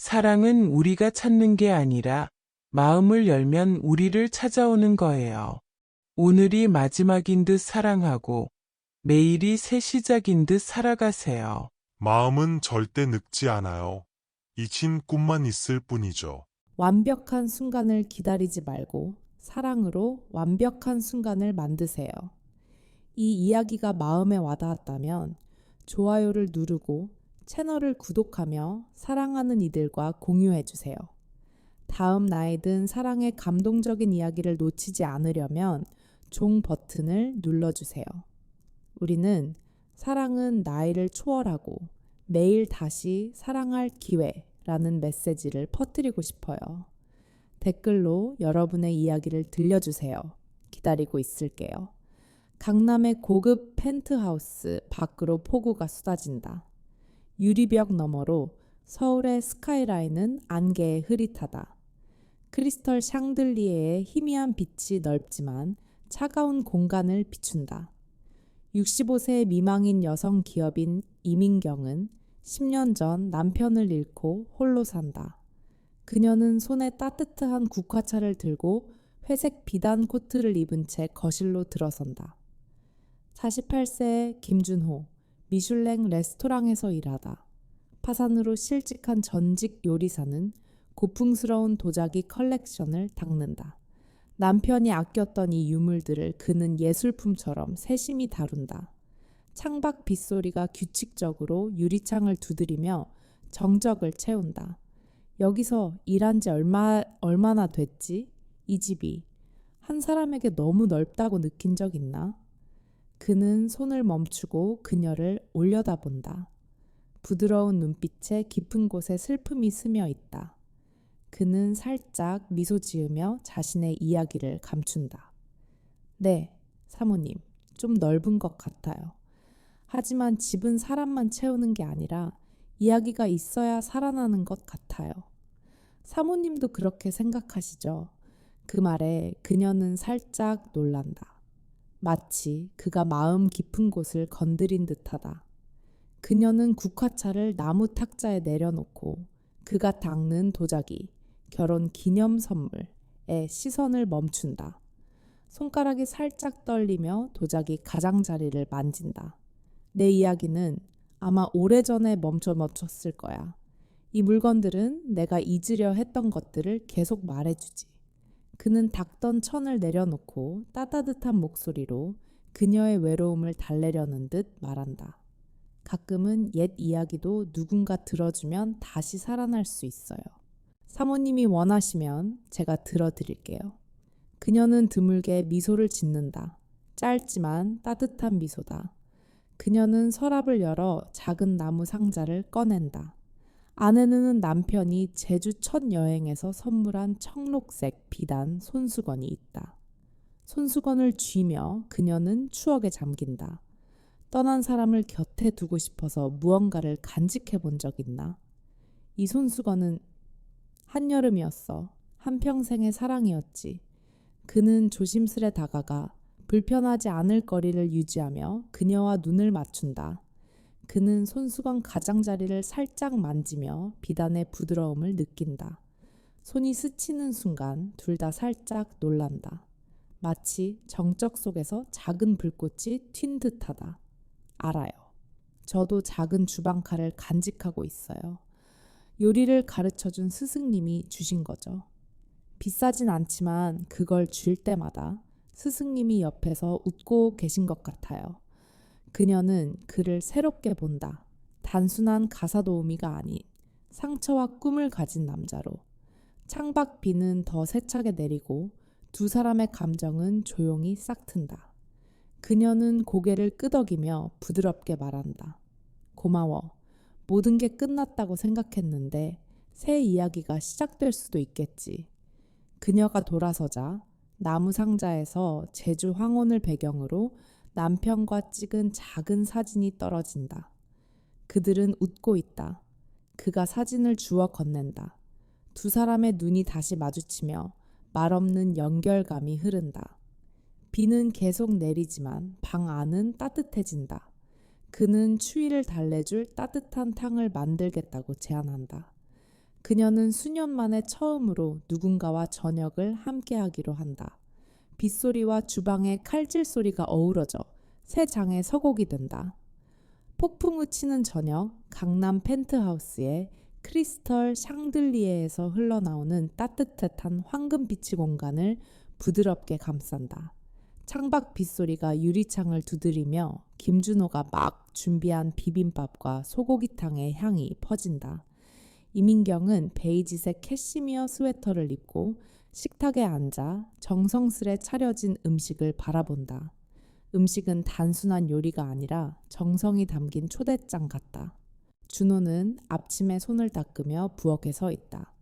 사랑은 우리가 찾는 게 아니라 마음을 열면 우리를 찾아오는 거예요. 오늘이 마지막인 듯 사랑하고 매일이 새 시작인 듯 살아가세요. 마음은 절대 늙지 않아요. 잊힌 꿈만 있을 뿐이죠. 완벽한 순간을 기다리지 말고 사랑으로 완벽한 순간을 만드세요. 이 이야기가 마음에 와닿았다면 좋아요를 누르고 채널을 구독하며 사랑하는 이들과 공유해 주세요. 다음 나에 든 사랑의 감동적인 이야기를 놓치지 않으려면 종 버튼을 눌러주세요. 우리는 사랑은 나이를 초월하고 매일 다시 사랑할 기회라는 메시지를 퍼뜨리고 싶어요. 댓글로 여러분의 이야기를 들려주세요. 기다리고 있을게요. 강남의 고급 펜트하우스 밖으로 폭우가 쏟아진다. 유리벽 너머로 서울의 스카이라인은 안개에 흐릿하다. 크리스털 샹들리에의 희미한 빛이 넓지만 차가운 공간을 비춘다. 65세 미망인 여성 기업인 이민경은 10년 전 남편을 잃고 홀로 산다. 그녀는 손에 따뜻한 국화차를 들고 회색 비단 코트를 입은 채 거실로 들어선다. 48세의 김준호, 미슐랭 레스토랑에서 일하다. 파산으로 실직한 전직 요리사는 고풍스러운 도자기 컬렉션을 닦는다. 남편이 아꼈던 이 유물들을 그는 예술품처럼 세심히 다룬다. 창밖 빗소리가 규칙적으로 유리창을 두드리며 정적을 채운다. 여기서 일한 지 얼마나 됐지? 이 집이 한 사람에게 너무 넓다고 느낀 적 있나? 그는 손을 멈추고 그녀를 올려다본다. 부드러운 눈빛에 깊은 곳에 슬픔이 스며 있다. 그는 살짝 미소 지으며 자신의 이야기를 감춘다. 네, 사모님, 좀 넓은 것 같아요. 하지만 집은 사람만 채우는 게 아니라 이야기가 있어야 살아나는 것 같아요. 사모님도 그렇게 생각하시죠? 그 말에 그녀는 살짝 놀란다. 마치 그가 마음 깊은 곳을 건드린 듯하다. 그녀는 국화차를 나무 탁자에 내려놓고 그가 닦는 도자기, 결혼 기념 선물에 시선을 멈춘다. 손가락이 살짝 떨리며 도자기 가장자리를 만진다. 내 이야기는 아마 오래전에 멈췄을 거야. 이 물건들은 내가 잊으려 했던 것들을 계속 말해주지. 그는 닦던 천을 내려놓고 따뜻한 목소리로 그녀의 외로움을 달래려는 듯 말한다. 가끔은 옛 이야기도 누군가 들어주면 다시 살아날 수 있어요. 사모님이 원하시면 제가 들어드릴게요. 그녀는 드물게 미소를 짓는다. 짧지만 따뜻한 미소다. 그녀는 서랍을 열어 작은 나무 상자를 꺼낸다. 안에는 남편이 제주 첫 여행에서 선물한 청록색 비단 손수건이 있다. 손수건을 쥐며 그녀는 추억에 잠긴다. 떠난 사람을 곁에 두고 싶어서 무언가를 간직해 본 적 있나? 이 손수건은 한여름이었어. 한평생의 사랑이었지. 그는 조심스레 다가가 불편하지 않을 거리를 유지하며 그녀와 눈을 맞춘다. 그는 손수건 가장자리를 살짝 만지며 비단의 부드러움을 느낀다. 손이 스치는 순간 둘 다 살짝 놀란다. 마치 정적 속에서 작은 불꽃이 튄 듯하다. 알아요. 저도 작은 주방칼을 간직하고 있어요. 요리를 가르쳐준 스승님이 주신 거죠. 비싸진 않지만 그걸 줄 때마다 스승님이 옆에서 웃고 계신 것 같아요. 그녀는 그를 새롭게 본다. 단순한 가사 도우미가 아닌 상처와 꿈을 가진 남자로. 창밖 비는 더 세차게 내리고 두 사람의 감정은 조용히 싹튼다. 그녀는 고개를 끄덕이며 부드럽게 말한다. 고마워. 모든 게 끝났다고 생각했는데 새 이야기가 시작될 수도 있겠지. 그녀가 돌아서자 나무 상자에서 제주 황혼을 배경으로 남편과 찍은 작은 사진이 떨어진다. 그들은 웃고 있다. 그가 사진을 주워 건넨다. 두 사람의 눈이 다시 마주치며 말없는 연결감이 흐른다. 비는 계속 내리지만 방 안은 따뜻해진다. 그는 추위를 달래줄 따뜻한 탕을 만들겠다고 제안한다. 그녀는 수년 만에 처음으로 누군가와 저녁을 함께하기로 한다. 빗소리와 주방의 칼질 소리가 어우러져 새 장의 서곡이 된다. 폭풍우 치는 저녁, 강남 펜트하우스의 크리스털 샹들리에에서 흘러나오는 따뜻한 황금빛의 공간을 부드럽게 감싼다. 창밖 빗소리가 유리창을 두드리며 김준호가 막 준비한 비빔밥과 소고기탕의 향이 퍼진다. 이민경은 베이지색 캐시미어 스웨터를 입고 식탁에 앉아 정성스레 차려진 음식을 바라본다. 음식은 단순한 요리가 아니라 정성이 담긴 초대장 같다. 준호는 앞침에 손을 닦으며 부엌에 서 있다.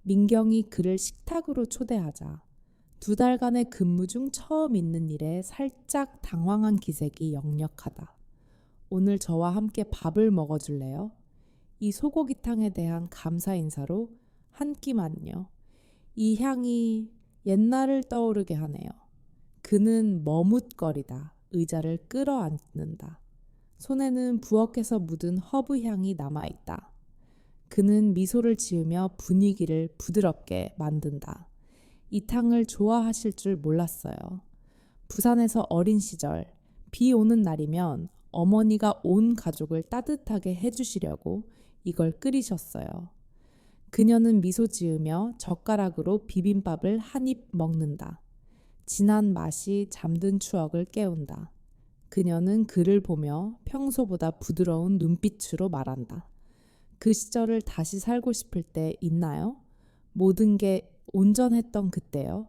민경이 그를 식탁으로 초대하자 2달간의 근무 중 처음 있는 일에 살짝 당황한 기색이 역력하다. 오늘 저와 함께 밥을 먹어줄래요? 이 소고기탕에 대한 감사 인사로 한 끼만요. 이 향이 옛날을 떠오르게 하네요. 그는 머뭇거리다 의자를 끌어안는다. 손에는 부엌에서 묻은 허브 향이 남아있다. 그는 미소를 지으며 분위기를 부드럽게 만든다. 이 탕을 좋아하실 줄 몰랐어요. 부산에서 어린 시절 비 오는 날이면 어머니가 온 가족을 따뜻하게 해주시려고 이걸 끓이셨어요. 그녀는 미소 지으며 젓가락으로 비빔밥을 한 입 먹는다. 진한 맛이 잠든 추억을 깨운다. 그녀는 그를 보며 평소보다 부드러운 눈빛으로 말한다. 그 시절을 다시 살고 싶을 때 있나요? 모든 게 온전했던 그때요.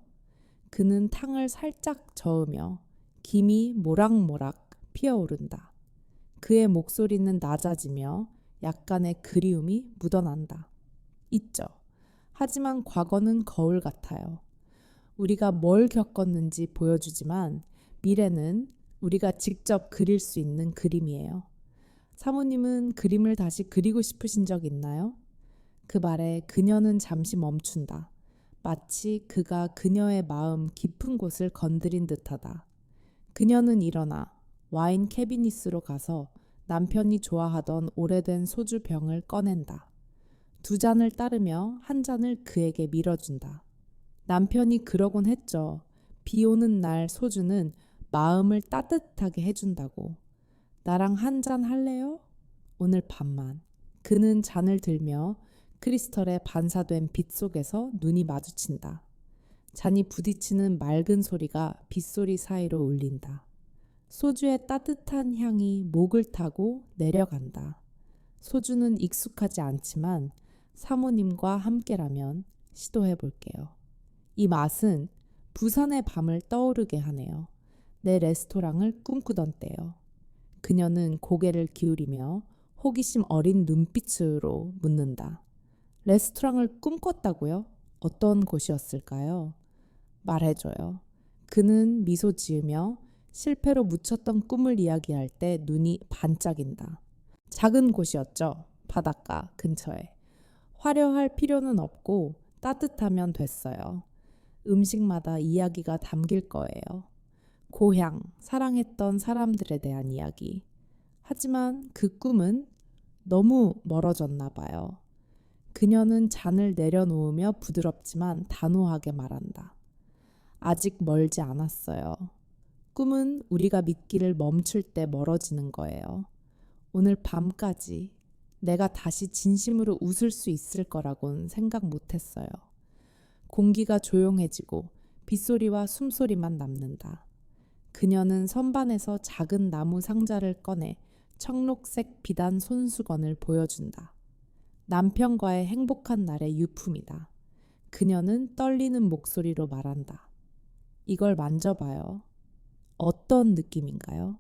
그는 탕을 살짝 저으며 김이 모락모락 피어오른다. 그의 목소리는 낮아지며 약간의 그리움이 묻어난다. 있죠. 하지만 과거는 거울 같아요. 우리가 뭘 겪었는지 보여주지만 미래는 우리가 직접 그릴 수 있는 그림이에요. 사모님은 그림을 다시 그리고 싶으신 적 있나요? 그 말에 그녀는 잠시 멈춘다. 마치 그가 그녀의 마음 깊은 곳을 건드린 듯하다. 그녀는 일어나 와인 캐비닛으로 가서 남편이 좋아하던 오래된 소주 병을 꺼낸다. 2잔을 따르며 한 잔을 그에게 밀어준다. 남편이 그러곤 했죠. 비 오는 날 소주는 마음을 따뜻하게 해준다고. 나랑 한 잔 할래요? 오늘 밤만. 그는 잔을 들며 크리스털에 반사된 빛 속에서 눈이 마주친다. 잔이 부딪히는 맑은 소리가 빗소리 사이로 울린다. 소주의 따뜻한 향이 목을 타고 내려간다. 소주는 익숙하지 않지만 사모님과 함께라면 시도해 볼게요. 이 맛은 부산의 밤을 떠오르게 하네요. 내 레스토랑을 꿈꾸던 때요. 그녀는 고개를 기울이며 호기심 어린 눈빛으로 묻는다. 레스토랑을 꿈꿨다고요? 어떤 곳이었을까요? 말해줘요. 그는 미소 지으며 실패로 묻혔던 꿈을 이야기할 때 눈이 반짝인다. 작은 곳이었죠. 바닷가 근처에. 화려할 필요는 없고 따뜻하면 됐어요. 음식마다 이야기가 담길 거예요. 고향, 사랑했던 사람들에 대한 이야기. 하지만 그 꿈은 너무 멀어졌나 봐요. 그녀는 잔을 내려놓으며 부드럽지만 단호하게 말한다. 아직 멀지 않았어요. 꿈은 우리가 믿기를 멈출 때 멀어지는 거예요. 오늘 밤까지 내가 다시 진심으로 웃을 수 있을 거라곤 생각 못했어요. 공기가 조용해지고 빗소리와 숨소리만 남는다. 그녀는 선반에서 작은 나무 상자를 꺼내 청록색 비단 손수건을 보여준다. 남편과의 행복한 날의 유품이다. 그녀는 떨리는 목소리로 말한다. 이걸 만져봐요. 어떤 느낌인가요?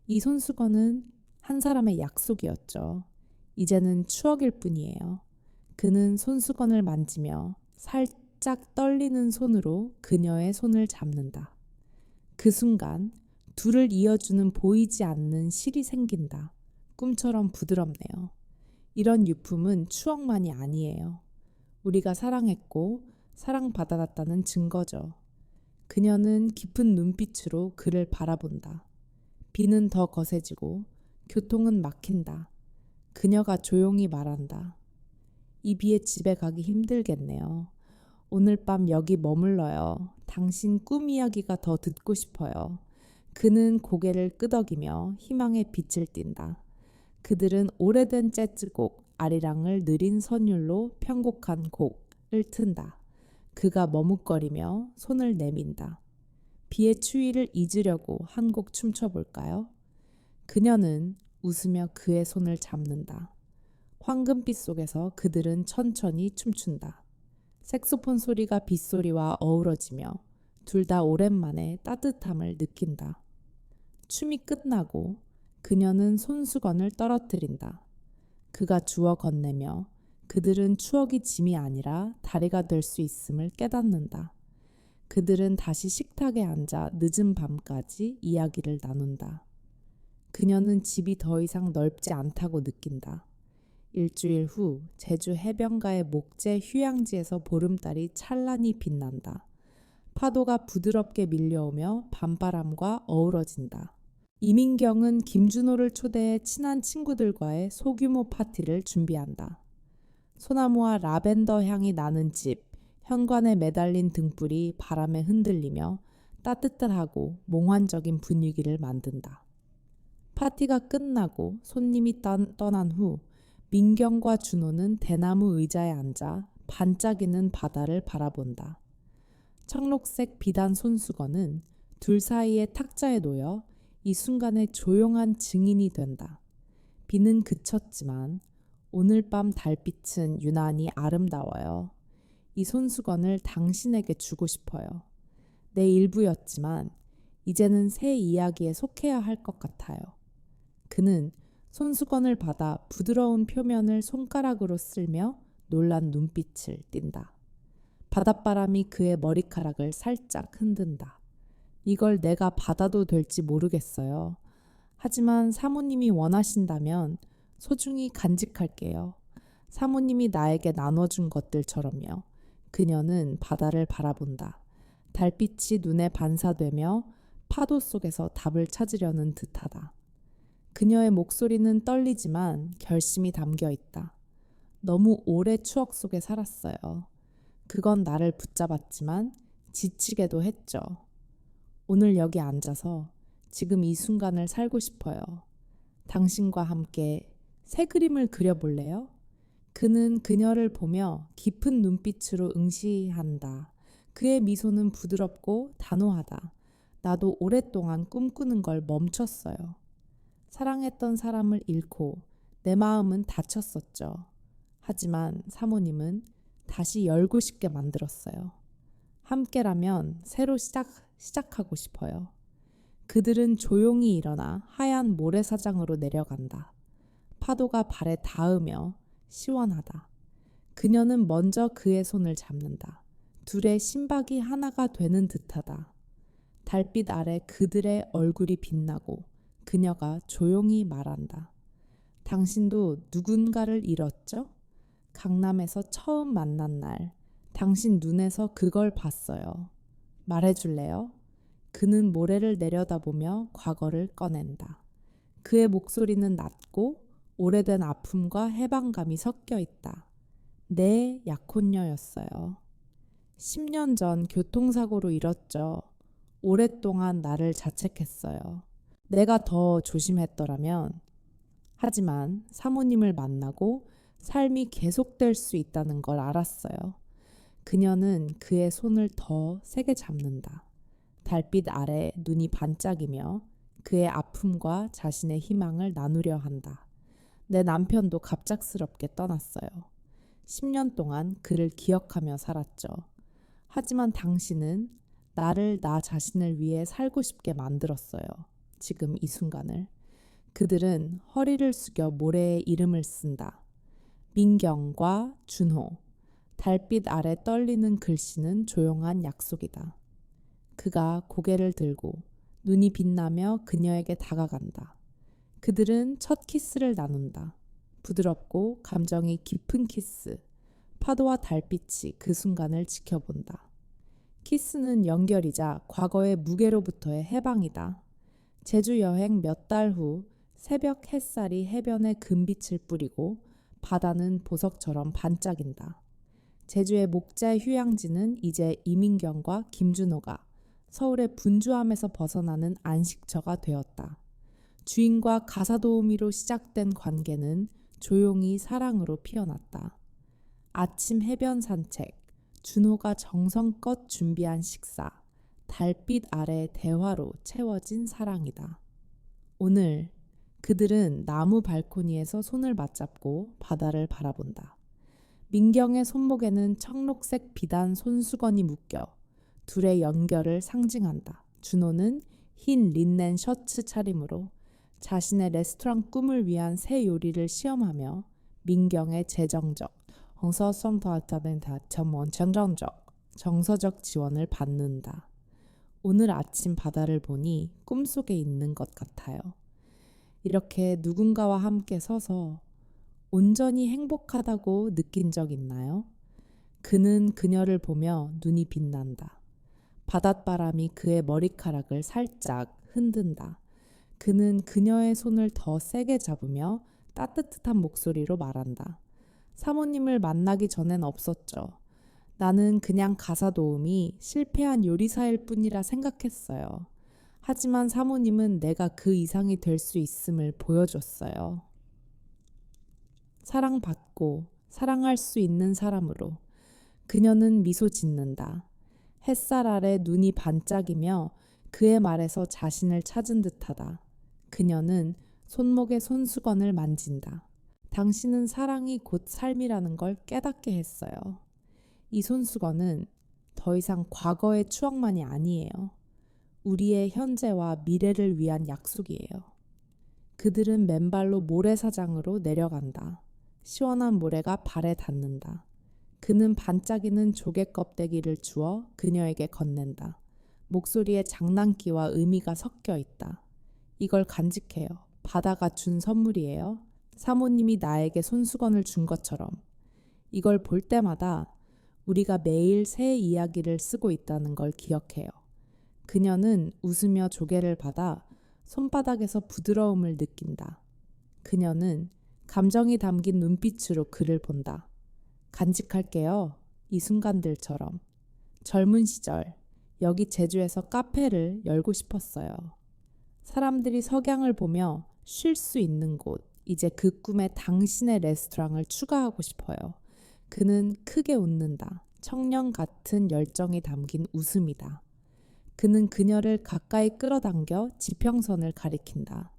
이 손수건은 한 사람의 약속이었죠. 이제는 추억일 뿐이에요. 그는 손수건을 만지며 살짝 떨리는 손으로 그녀의 손을 잡는다. 그 순간 둘을 이어주는 보이지 않는 실이 생긴다. 꿈처럼 부드럽네요. 이런 유품은 추억만이 아니에요. 우리가 사랑했고 사랑받아놨다는 증거죠. 그녀는 깊은 눈빛으로 그를 바라본다. 비는 더 거세지고 교통은 막힌다. 그녀가 조용히 말한다. 이 비에 집에 가기 힘들겠네요. 오늘 밤 여기 머물러요. 당신 꿈 이야기가 더 듣고 싶어요. 그는 고개를 끄덕이며 희망의 빛을 띈다. 그들은 오래된 재즈곡 아리랑을 느린 선율로 편곡한 곡을 튼다. 그가 머뭇거리며 손을 내민다. 비의 추위를 잊으려고 한 곡 춤춰볼까요? 그녀는 웃으며 그의 손을 잡는다. 황금빛 속에서 그들은 천천히 춤춘다. 색소폰 소리가 빗소리와 어우러지며 둘 다 오랜만에 따뜻함을 느낀다. 춤이 끝나고 그녀는 손수건을 떨어뜨린다. 그가 주워 건네며 그들은 추억이 짐이 아니라 다리가 될 수 있음을 깨닫는다. 그들은 다시 식탁에 앉아 늦은 밤까지 이야기를 나눈다. 그녀는 집이 더 이상 넓지 않다고 느낀다. 일주일 후 제주 해변가의 목재 휴양지에서 보름달이 찬란히 빛난다. 파도가 부드럽게 밀려오며 밤바람과 어우러진다. 이민경은 김준호를 초대해 친한 친구들과의 소규모 파티를 준비한다. 소나무와 라벤더 향이 나는 집, 현관에 매달린 등불이 바람에 흔들리며 따뜻하고 몽환적인 분위기를 만든다. 파티가 끝나고 손님이 떠난 후 민경과 준호는 대나무 의자에 앉아 반짝이는 바다를 바라본다. 청록색 비단 손수건은 둘 사이의 탁자에 놓여 이 순간에 조용한 증인이 된다. 비는 그쳤지만 오늘 밤 달빛은 유난히 아름다워요. 이 손수건을 당신에게 주고 싶어요. 내 일부였지만 이제는 새 이야기에 속해야 할 것 같아요. 그는 손수건을 받아 부드러운 표면을 손가락으로 쓸며 놀란 눈빛을 띈다. 바닷바람이 그의 머리카락을 살짝 흔든다. 이걸 내가 받아도 될지 모르겠어요. 하지만 사모님이 원하신다면 소중히 간직할게요. 사모님이 나에게 나눠준 것들처럼요. 그녀는 바다를 바라본다. 달빛이 눈에 반사되며 파도 속에서 답을 찾으려는 듯하다. 그녀의 목소리는 떨리지만 결심이 담겨 있다. 너무 오래 추억 속에 살았어요. 그건 나를 붙잡았지만 지치게도 했죠. 오늘 여기 앉아서 지금 이 순간을 살고 싶어요. 당신과 함께 새 그림을 그려볼래요? 그는 그녀를 보며 깊은 눈빛으로 응시한다. 그의 미소는 부드럽고 단호하다. 나도 오랫동안 꿈꾸는 걸 멈췄어요. 사랑했던 사람을 잃고 내 마음은 다쳤었죠. 하지만 사모님은 다시 열고 싶게 만들었어요. 함께라면 새로 시작하고 싶어요. 그들은 조용히 일어나 하얀 모래사장으로 내려간다. 파도가 발에 닿으며 시원하다. 그녀는 먼저 그의 손을 잡는다. 둘의 심박이 하나가 되는 듯하다. 달빛 아래 그들의 얼굴이 빛나고 그녀가 조용히 말한다. 당신도 누군가를 잃었죠? 강남에서 처음 만난 날, 당신 눈에서 그걸 봤어요. 말해줄래요? 그는 모래를 내려다보며 과거를 꺼낸다. 그의 목소리는 낮고 오래된 아픔과 해방감이 섞여 있다. 내 약혼녀였어요. 10년 전 교통사고로 잃었죠. 오랫동안 나를 자책했어요. 내가 더 조심했더라면. 하지만 사모님을 만나고 삶이 계속될 수 있다는 걸 알았어요. 그녀는 그의 손을 더 세게 잡는다. 달빛 아래 눈이 반짝이며 그의 아픔과 자신의 희망을 나누려 한다. 내 남편도 갑작스럽게 떠났어요. 10년 동안 그를 기억하며 살았죠. 하지만 당신은 나를 나 자신을 위해 살고 싶게 만들었어요. 지금 이 순간을. 그들은 허리를 숙여 모래에 이름을 쓴다. 민경과 준호. 달빛 아래 떨리는 글씨는 조용한 약속이다. 그가 고개를 들고 눈이 빛나며 그녀에게 다가간다. 그들은 첫 키스를 나눈다. 부드럽고 감정이 깊은 키스. 파도와 달빛이 그 순간을 지켜본다. 키스는 연결이자 과거의 무게로부터의 해방이다. 제주 여행 몇 달 후 새벽 햇살이 해변에 금빛을 뿌리고 바다는 보석처럼 반짝인다. 제주의 목자 휴양지는 이제 이민경과 김준호가 서울의 분주함에서 벗어나는 안식처가 되었다. 주인과 가사도우미로 시작된 관계는 조용히 사랑으로 피어났다. 아침 해변 산책, 준호가 정성껏 준비한 식사, 달빛 아래 대화로 채워진 사랑이다. 오늘 그들은 나무 발코니에서 손을 맞잡고 바다를 바라본다. 민경의 손목에는 청록색 비단 손수건이 묶여 둘의 연결을 상징한다. 준호는 흰 린넨 셔츠 차림으로 자신의 레스토랑 꿈을 위한 새 요리를 시험하며 민경의 재정적, 정서적 지원을 받는다. 오늘 아침 바다를 보니 꿈속에 있는 것 같아요. 이렇게 누군가와 함께 서서 온전히 행복하다고 느낀 적 있나요? 그는 그녀를 보며 눈이 빛난다. 바닷바람이 그의 머리카락을 살짝 흔든다. 그는 그녀의 손을 더 세게 잡으며 따뜻한 목소리로 말한다. 사모님을 만나기 전엔 없었죠. 나는 그냥 가사도우미, 실패한 요리사일 뿐이라 생각했어요. 하지만 사모님은 내가 그 이상이 될 수 있음을 보여줬어요. 사랑받고 사랑할 수 있는 사람으로 그녀는 미소 짓는다. 햇살 아래 눈이 반짝이며 그의 말에서 자신을 찾은 듯하다. 그녀는 손목에 손수건을 만진다. 당신은 사랑이 곧 삶이라는 걸 깨닫게 했어요. 이 손수건은 더 이상 과거의 추억만이 아니에요. 우리의 현재와 미래를 위한 약속이에요. 그들은 맨발로 모래사장으로 내려간다. 시원한 모래가 발에 닿는다. 그는 반짝이는 조개 껍데기를 주워 그녀에게 건넨다. 목소리에 장난기와 의미가 섞여 있다. 이걸 간직해요. 바다가 준 선물이에요. 사모님이 나에게 손수건을 준 것처럼. 이걸 볼 때마다 우리가 매일 새 이야기를 쓰고 있다는 걸 기억해요. 그녀는 웃으며 조개를 받아 손바닥에서 부드러움을 느낀다. 그녀는 감정이 담긴 눈빛으로 그를 본다. 간직할게요. 이 순간들처럼. 젊은 시절 여기 제주에서 카페를 열고 싶었어요. 사람들이 석양을 보며 쉴 수 있는 곳, 이제 그 꿈에 당신의 레스토랑을 추가하고 싶어요. 그는 크게 웃는다. 청년 같은 열정이 담긴 웃음이다. 그는 그녀를 가까이 끌어당겨 지평선을 가리킨다.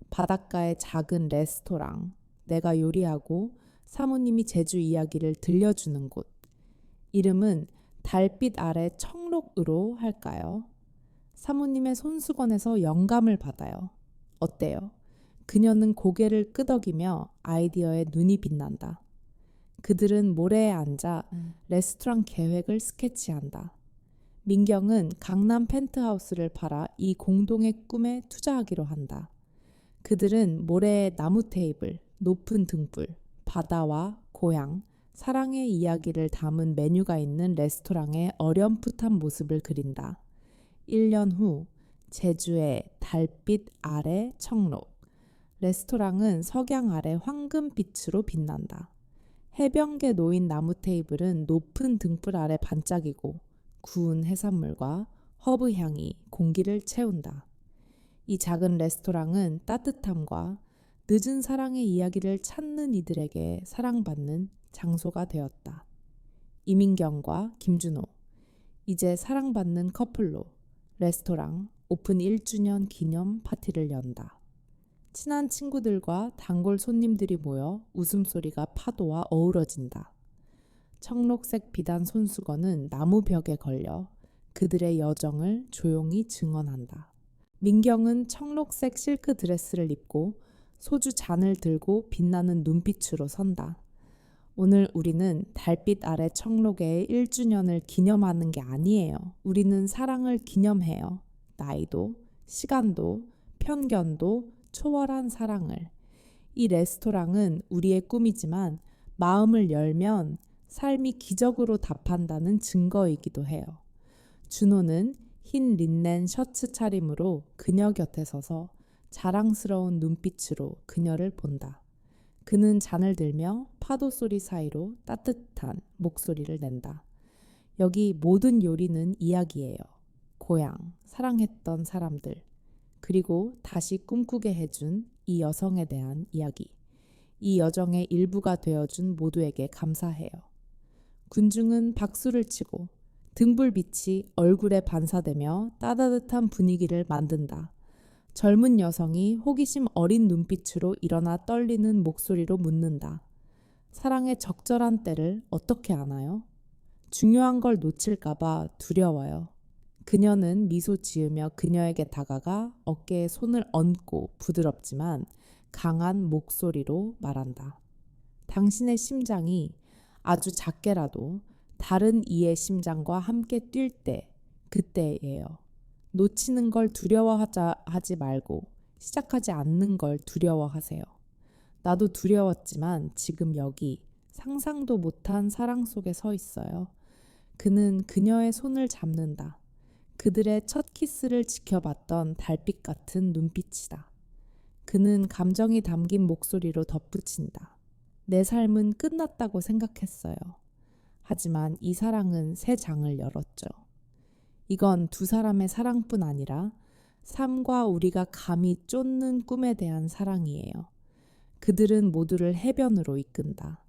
바닷가의 작은 레스토랑, 내가 요리하고 사모님이 제주 이야기를 들려주는 곳. 이름은 달빛 아래 청록으로 할까요? 사모님의 손수건에서 영감을 받아요. 어때요? 그녀는 고개를 끄덕이며 아이디어에 눈이 빛난다. 그들은 모래에 앉아 레스토랑 계획을 스케치한다. 민경은 강남 펜트하우스를 팔아 이 공동의 꿈에 투자하기로 한다. 그들은 모래에 나무 테이블, 높은 등불, 바다와 고향, 사랑의 이야기를 담은 메뉴가 있는 레스토랑의 어렴풋한 모습을 그린다. 1년 후 제주의 달빛 아래 청록. 레스토랑은 석양 아래 황금빛으로 빛난다. 해변계 놓인 나무 테이블은 높은 등불 아래 반짝이고 구운 해산물과 허브 향이 공기를 채운다. 이 작은 레스토랑은 따뜻함과 늦은 사랑의 이야기를 찾는 이들에게 사랑받는 장소가 되었다. 이민경과 김준호, 이제 사랑받는 커플로 레스토랑 오픈 1주년 기념 파티를 연다. 친한 친구들과 단골 손님들이 모여 웃음소리가 파도와 어우러진다. 청록색 비단 손수건은 나무 벽에 걸려 그들의 여정을 조용히 증언한다. 민경은 청록색 실크 드레스를 입고 소주 잔을 들고 빛나는 눈빛으로 선다. 오늘 우리는 달빛 아래 청록의 1주년을 기념하는 게 아니에요. 우리는 사랑을 기념해요. 나이도, 시간도, 편견도 초월한 사랑을. 이 레스토랑은 우리의 꿈이지만 마음을 열면 삶이 기적으로 답한다는 증거이기도 해요. 준호는 흰 린넨 셔츠 차림으로 그녀 곁에 서서 자랑스러운 눈빛으로 그녀를 본다. 그는 잔을 들며 파도 소리 사이로 따뜻한 목소리를 낸다. 여기 모든 요리는 이야기예요. 고향, 사랑했던 사람들, 그리고 다시 꿈꾸게 해준 이 여성에 대한 이야기. 이 여정의 일부가 되어준 모두에게 감사해요. 군중은 박수를 치고 등불빛이 얼굴에 반사되며 따뜻한 분위기를 만든다. 젊은 여성이 호기심 어린 눈빛으로 일어나 떨리는 목소리로 묻는다. 사랑의 적절한 때를 어떻게 아나요? 중요한 걸 놓칠까봐 두려워요. 그녀는 미소 지으며 그녀에게 다가가 어깨에 손을 얹고 부드럽지만 강한 목소리로 말한다. 당신의 심장이 아주 작게라도 다른 이의 심장과 함께 뛸 때, 그때예요. 놓치는 걸 두려워하지 말고 시작하지 않는 걸 두려워하세요. 나도 두려웠지만 지금 여기 상상도 못한 사랑 속에 서 있어요. 그는 그녀의 손을 잡는다. 그들의 첫 키스를 지켜봤던 달빛 같은 눈빛이다. 그는 감정이 담긴 목소리로 덧붙인다. 내 삶은 끝났다고 생각했어요. 하지만 이 사랑은 새 장을 열었죠. 이건 두 사람의 사랑뿐 아니라 삶과 우리가 감히 쫓는 꿈에 대한 사랑이에요. 그들은 모두를 해변으로 이끈다.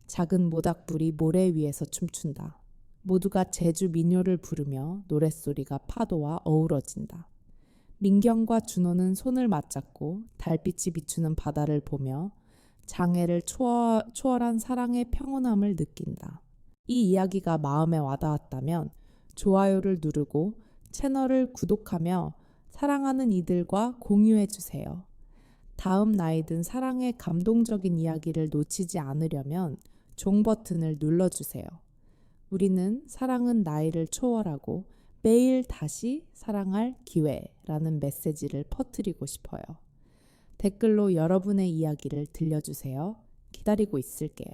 작은 모닥불이 모래 위에서 춤춘다. 모두가 제주 민요를 부르며 노랫소리가 파도와 어우러진다. 민경과 준호는 손을 맞잡고 달빛이 비추는 바다를 보며 장애를 초월한 사랑의 평온함을 느낀다. 이 이야기가 마음에 와닿았다면 좋아요를 누르고 채널을 구독하며 사랑하는 이들과 공유해주세요. 다음 나이든 사랑의 감동적인 이야기를 놓치지 않으려면 종 버튼을 눌러주세요. 우리는 사랑은 나이를 초월하고 매일 다시 사랑할 기회라는 메시지를 퍼뜨리고 싶어요. 댓글로 여러분의 이야기를 들려주세요. 기다리고 있을게요.